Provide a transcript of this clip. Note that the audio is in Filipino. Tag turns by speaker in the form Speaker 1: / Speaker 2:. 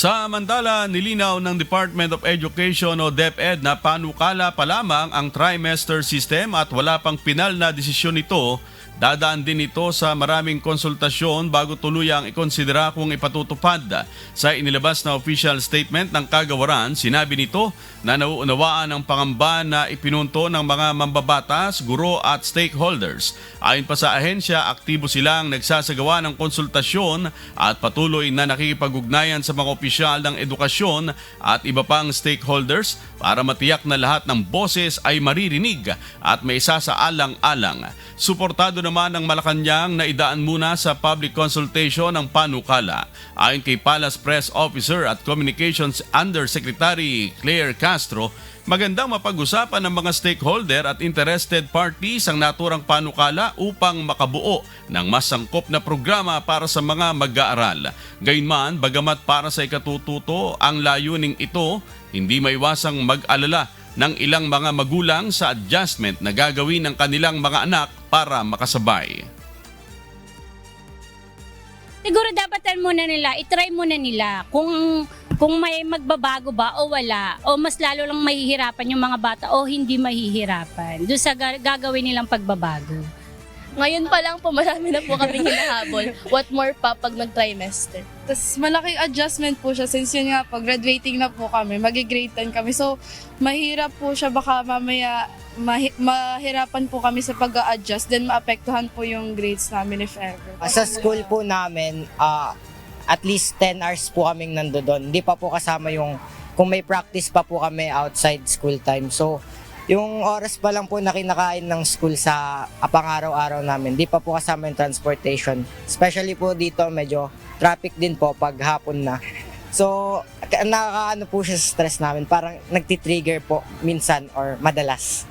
Speaker 1: Samantala, nilinaw ng Department of Education o DepEd na panukala pa lamang ang trimester system at wala pang pinal na desisyon nito. Dadaan din ito sa maraming konsultasyon bago tuluyang ikonsidera kung ipatutupad. Sa inilabas na official statement ng kagawaran, sinabi nito na nauunawaan ang pangamba na ipinunto ng mga mambabatas, guro at stakeholders. Ayon pa sa ahensya, aktibo silang nagsasagawa ng konsultasyon at patuloy na nakikipag-ugnayan sa mga opisyal ng edukasyon at iba pang stakeholders para matiyak na lahat ng boses ay maririnig at may isasaalang-alang. Suportado naman ng Malacanang na idaan muna sa public consultation ng panukala. Ayon kay Palace Press Officer at Communications Undersecretary Claire Castro, magandang mapag-usapan ng mga stakeholder at interested parties ang naturang panukala upang makabuo ng mas sangkop na programa para sa mga mag-aaral. Gayunman, bagamat para sa ikatututo ang layuning ito, hindi maiwasang mag-alala ng ilang mga magulang sa adjustment na gagawin ng kanilang mga anak para makasabay.
Speaker 2: Siguro dapat muna nila, itry muna nila kung may magbabago ba o wala, o mas lalo lang mahihirapan yung mga bata o hindi mahihirapan doon sa gagawin nilang pagbabago.
Speaker 3: Ngayon pa lang po, marami na po kaming hinahabol. What more pa pag nag-trimester?
Speaker 4: Tapos malaking adjustment po siya since yun nga po, graduating na po kami, mag-grade 10 kami. So, mahirap po siya, baka mamaya mahirapan po kami sa pag-a-adjust, then maapektuhan po yung grades namin if ever.
Speaker 5: Sa school po namin, at least 10 hours po kaming nandoon. Hindi pa po kasama yung, kung may practice pa po kami outside school time. So, yung oras pa lang po na kinakain ng school sa pang-araw-araw namin, di pa po kasama yung transportation. Especially po dito, medyo traffic din po pag hapon na. So, nakakaano po siya sa stress namin, parang nagtitrigger po minsan or madalas.